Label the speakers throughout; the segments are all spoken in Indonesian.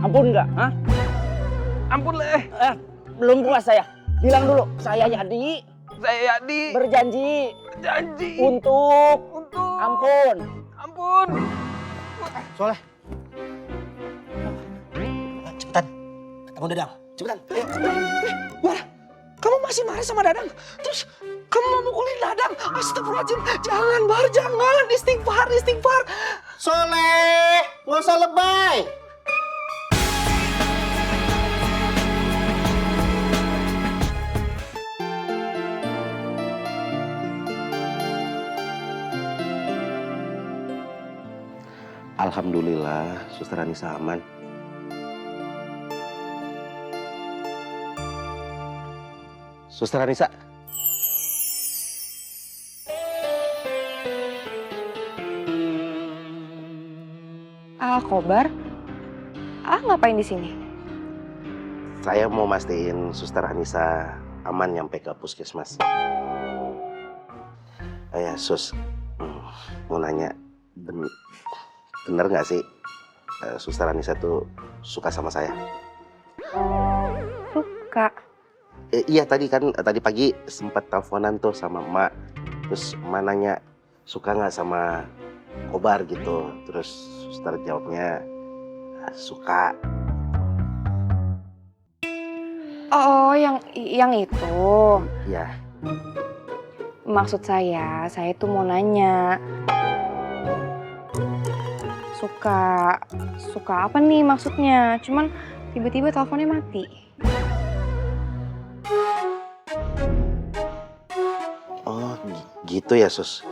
Speaker 1: Ampun nggak? Hah?
Speaker 2: Ampun leh.
Speaker 1: Belum puas saya. Bilang dulu, saya Yadi.
Speaker 2: Saya Yadi.
Speaker 1: Berjanji.
Speaker 2: Janji.
Speaker 1: Untuk. Ampun.
Speaker 2: Ampun.
Speaker 3: Soleh. Cepetan. Ketemu Dadang. Cepetan.
Speaker 2: Wah, kamu masih marah sama Dadang? Terus kamu mau mukulin Dadang? Astagfirullahaladzim. Jangan, Bar. Jangan. Istighfar, istighfar.
Speaker 3: Soleh, nggak usah lebay.
Speaker 4: Alhamdulillah, Suster Anissa aman. Suster Anissa.
Speaker 5: Kobar? Ngapain di sini?
Speaker 4: Saya mau mastiin Suster Anissa aman nyampe ke puskesmas. Ya, Sus. Mau nanya, bener nggak sih Suster Anissa tuh suka sama saya?
Speaker 5: Suka?
Speaker 4: Iya, tadi pagi sempat teleponan tuh sama emak. Terus emak nanya suka nggak sama Kobar gitu. Terus Suster jawabnya suka.
Speaker 5: Oh, yang itu.
Speaker 4: Iya.
Speaker 5: Maksud saya tuh mau nanya. Suka apa nih maksudnya? Cuman tiba-tiba teleponnya mati.
Speaker 4: Oh, gitu ya, Sus.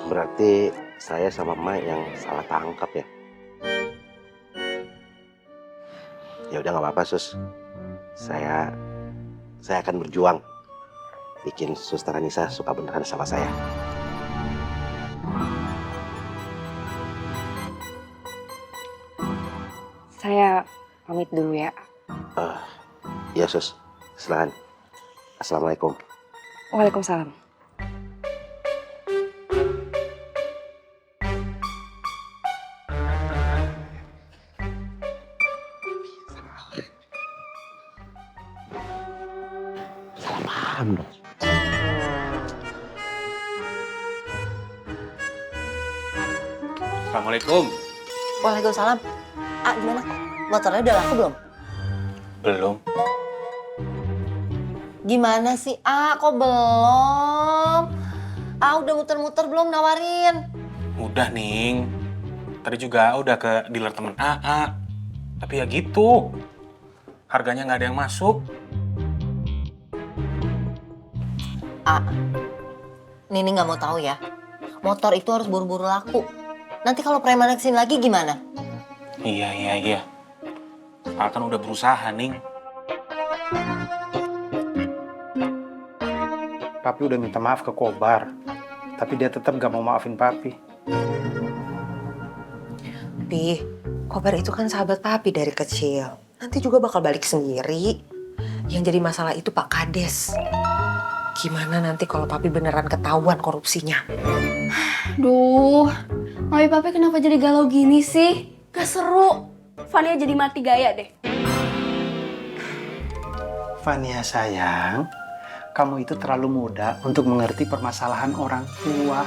Speaker 4: Berarti saya sama emak yang salah tangkap ya. Ya udah nggak apa-apa, Sus. Saya akan berjuang bikin Suster Anissa suka beneran sama saya.
Speaker 5: Saya pamit dulu ya.
Speaker 4: Ya, Sus. Silakan. Assalamualaikum.
Speaker 5: Waalaikumsalam.
Speaker 4: Salah paham dong.
Speaker 6: Assalamualaikum.
Speaker 7: Waalaikumsalam. Gimana? Motornya udah laku belum?
Speaker 6: Belum.
Speaker 7: Gimana sih? Kok belum? Udah muter-muter belum nawarin?
Speaker 6: Udah, Ning. Tadi juga udah ke dealer temen AA. Tapi ya gitu. Harganya nggak ada yang masuk.
Speaker 7: Nini nggak mau tahu ya. Motor itu harus buru-buru laku. Nanti kalau preman kesini lagi gimana?
Speaker 6: Iya. AA kan udah berusaha, Ning.
Speaker 3: Papi udah minta maaf ke Kobar. Tapi dia tetap gak mau maafin Papi.
Speaker 8: Pi, Kobar itu kan sahabat Papi dari kecil. Nanti juga bakal balik sendiri. Yang jadi masalah itu Pak Kades. Gimana nanti kalau Papi beneran ketahuan korupsinya?
Speaker 9: Duh, Mami Papi kenapa jadi galau gini sih? Gak seru. Fania jadi mati gaya deh.
Speaker 3: Fania sayang, kamu itu terlalu muda untuk mengerti permasalahan orang tua.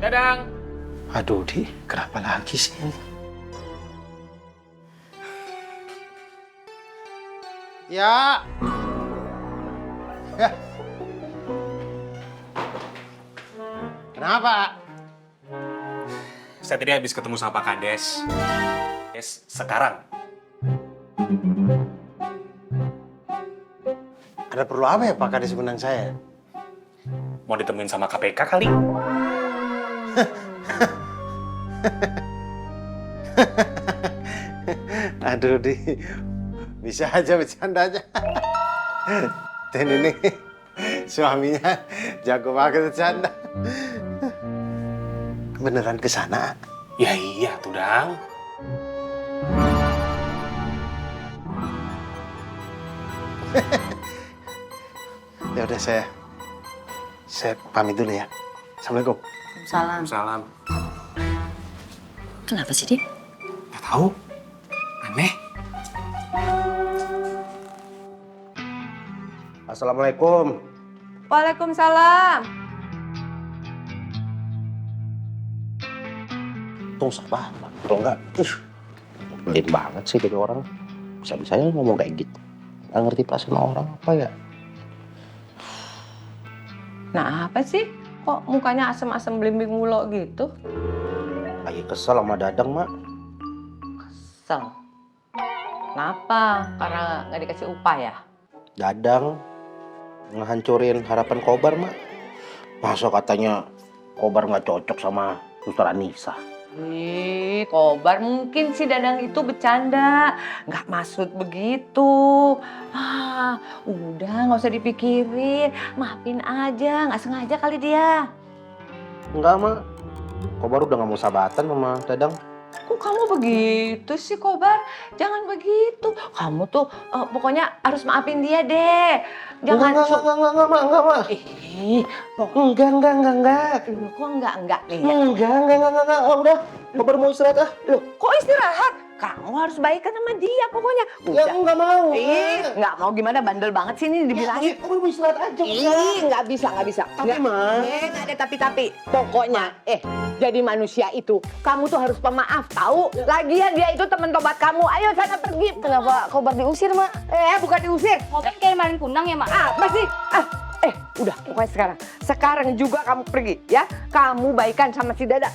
Speaker 6: Dadang.
Speaker 3: Aduh, Di, kenapa lagi sih ini? Ya. Kenapa?
Speaker 6: Saya tadi habis ketemu sama Pak Kades. Sekarang.
Speaker 3: Ada perlu apa ya Pak Kades undang saya?
Speaker 6: Mau ditemuin sama KPK kali?
Speaker 3: Aduh, Di. Bisa aja bercandanya. Dan ini suaminya jago banget bercanda. Beneran ke sana?
Speaker 6: Ya iya tuh, Dang.
Speaker 3: Ya udah saya pamit dulu ya. Assalamualaikum.
Speaker 7: Salam.
Speaker 6: Salam.
Speaker 7: Kenapa sih dia?
Speaker 6: Gak tahu. Aneh.
Speaker 4: Assalamualaikum.
Speaker 8: Waalaikumsalam.
Speaker 4: Tuh sabar, atau enggak? Belin banget sih jadi orang. Bisa-bisanya ngomong kayak gitu. Nggak ngerti perasaan orang apa ya?
Speaker 8: Nah apa sih? Kok mukanya asem-asem blimbing mulo gitu?
Speaker 4: Lagi kesel sama Dadang, Mak.
Speaker 8: Kesel. Kenapa? Karena nggak dikasih upah ya?
Speaker 4: Dadang ngehancurin harapan Kobar, Mak. Masa katanya Kobar nggak cocok sama Suster Anissa?
Speaker 8: Ih, Kobar mungkin si Dadang itu bercanda. Nggak maksud begitu. Udah nggak usah dipikirin. Maafin aja, nggak sengaja kali dia.
Speaker 4: Enggak, Mak. Kobar udah nggak mau sahabatan sama Dadang.
Speaker 8: Kok kamu begitu sih, Kobar? Jangan begitu. Kamu tuh pokoknya harus maafin dia deh. Jangan
Speaker 4: Enggak, Mak.
Speaker 8: Ih,
Speaker 4: Enggak.
Speaker 8: kok enggak nih ya?
Speaker 4: Enggak. Udah, Kobar mau istirahat ah. Loh,
Speaker 8: Kok istirahat? Kamu harus baikan sama dia pokoknya.
Speaker 4: ya enggak mau.
Speaker 8: Nggak mau gimana, bandel banget sih ini dibilangin.
Speaker 4: Kobar mau istirahat aja.
Speaker 8: Nggak bisa.
Speaker 4: Tapi, Mak.
Speaker 8: Nggak ada tapi. Pokoknya, jadi manusia itu, kamu tuh harus pemaaf, tahu? Lagian dia itu teman tobat kamu. Ayo sana pergi. Kenapa Kobar diusir, Mak? Bukan diusir.
Speaker 9: Kobar kayak maling kundang ya, Mak?
Speaker 8: Apa sih? Udah, pokoknya sekarang juga kamu pergi, ya. Kamu baikan sama si Dada.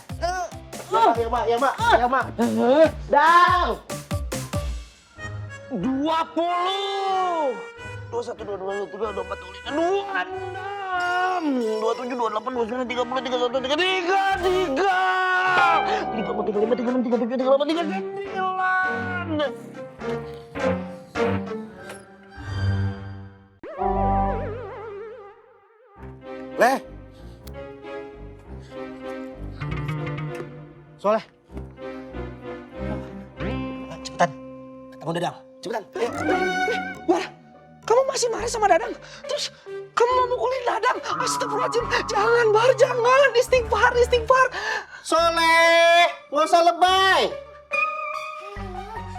Speaker 4: Ya, Mak.
Speaker 8: Dang!
Speaker 1: 20. 21, 22, 23, 24, 25, 26, 27, 28, 29, 30, 31, 33, 34, 35, 36, 37, 38, 39.
Speaker 4: Leh. Soleh.
Speaker 2: Cepetan, ketemu Dadang. Cepetan. Wah, kamu masih marah sama Dadang? Terus kamu mau mukulin Dadang? Astagfirullahaladzim. Jangan, Bar, jangan. Istighfar.
Speaker 4: Soleh, nggak usah lebay.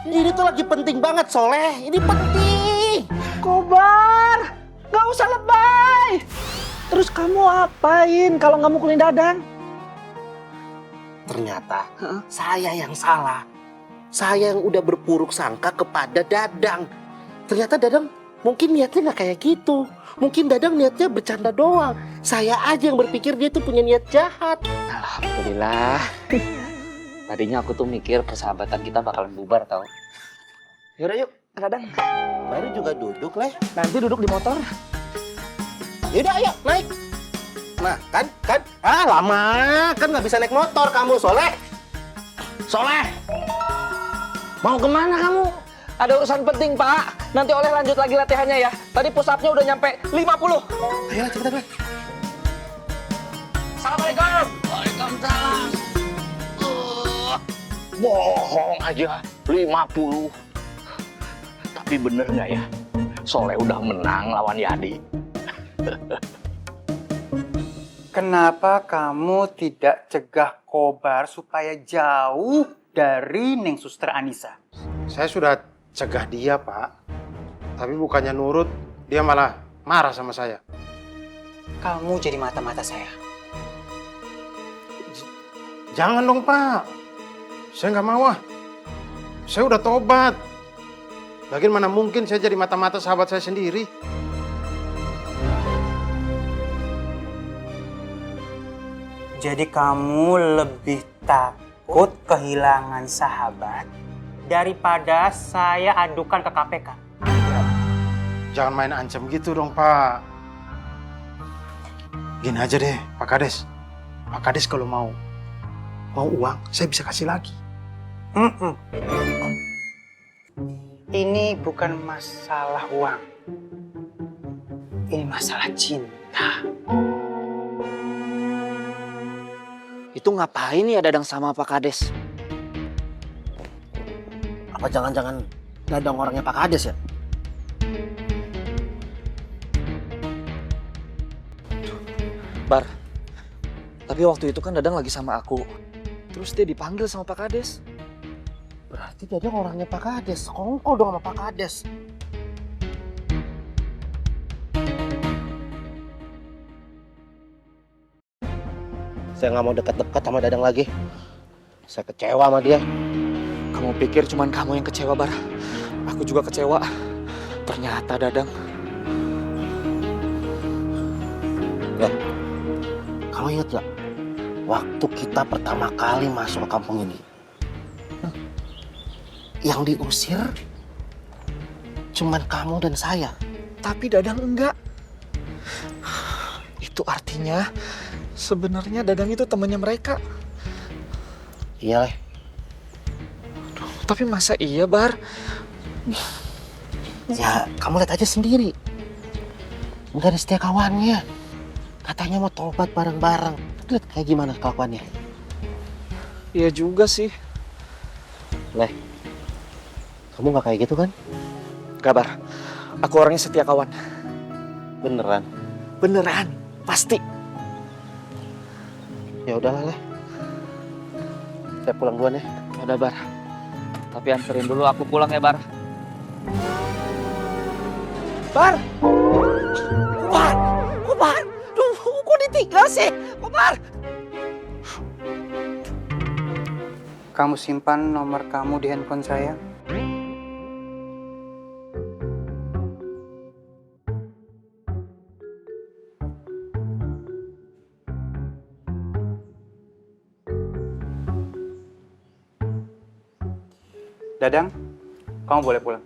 Speaker 4: Ini tuh lagi penting banget, Soleh. Ini penting.
Speaker 2: Kobar, nggak usah lebay. Terus kamu apain kalau nggak mukulin Dadang?
Speaker 4: Ternyata saya yang salah. Saya yang udah berpuruk sangka kepada Dadang. Ternyata Dadang mungkin niatnya nggak kayak gitu. Mungkin Dadang niatnya bercanda doang. Saya aja yang berpikir dia tuh punya niat jahat.
Speaker 1: Alhamdulillah. Tadinya aku tuh mikir persahabatan kita bakalan bubar tau.
Speaker 2: Yaudah yuk, Dadang.
Speaker 4: Baru juga duduk, Leh.
Speaker 2: Nanti duduk di motor.
Speaker 4: Yaudah, ayo naik. Nah, kan? Lama. Kan nggak bisa naik motor kamu, Soleh.
Speaker 1: Soleh! Mau kemana kamu?
Speaker 2: Ada urusan penting, Pak. Nanti Oleh lanjut lagi latihannya ya. Tadi push-up-nya udah nyampe 50.
Speaker 4: Ayolah, cepetan, Leh.
Speaker 1: Assalamualaikum! Waalaikumsalam. Bohong aja, 50. Tapi bener nggak ya? Soleh udah menang lawan Yadi.
Speaker 3: Kenapa kamu tidak cegah Kobar supaya jauh dari Neng Suster Anissa? Saya sudah cegah dia, Pak. Tapi bukannya nurut, dia malah marah sama saya. Kamu jadi mata-mata saya. Jangan dong, Pak. Saya nggak mau. Saya udah tobat. Lagian mana mungkin saya jadi mata-mata sahabat saya sendiri. Jadi kamu lebih takut kehilangan sahabat daripada saya adukan ke KPK? Jangan main ancam gitu dong, Pak. Gini aja deh, Pak Kades. Pak Kades kalau mau uang, saya bisa kasih lagi. Ini bukan masalah uang. Ini masalah cinta.
Speaker 1: Itu ngapain ya Dadang sama Pak Kades?
Speaker 4: Apa jangan-jangan Dadang orangnya Pak Kades ya?
Speaker 2: Bar, tapi waktu itu kan Dadang lagi sama aku. Terus dia dipanggil sama Pak Kades.
Speaker 4: Berarti Dadang orangnya Pak Kades. Kongkol dong sama Pak Kades. Saya nggak mau dekat-dekat sama Dadang lagi. Saya kecewa sama dia.
Speaker 2: Kamu pikir cuman kamu yang kecewa, Bar? Aku juga kecewa. Ternyata Dadang.
Speaker 4: Kamu ingat gak? Waktu kita pertama kali masuk ke kampung ini. Yang diusir cuman kamu dan saya.
Speaker 2: Tapi Dadang enggak. Itu artinya sebenarnya Dadang itu temannya mereka.
Speaker 4: Iya, Leh.
Speaker 2: Tapi masa iya, Bar?
Speaker 4: Ya, kamu lihat aja sendiri. Udah ada setia kawannya. Katanya mau tobat bareng-bareng. Lihat kayak gimana kelakuannya.
Speaker 2: Iya juga sih.
Speaker 4: Leh, kamu nggak kayak gitu kan?
Speaker 2: Gak, Bar. Aku orangnya setia kawan.
Speaker 4: Beneran?
Speaker 2: Beneran. Pasti.
Speaker 4: Ya udahlah, Leh. Saya pulang duluan ya.
Speaker 2: Udah, Bar. Tapi anterin dulu aku pulang ya, Bar. Bar! Bar! Kok Bar? Duh, kok ditinggal sih? Kok Bar?
Speaker 3: Kamu simpan nomor kamu di handphone saya. Dadang, kamu boleh pulang.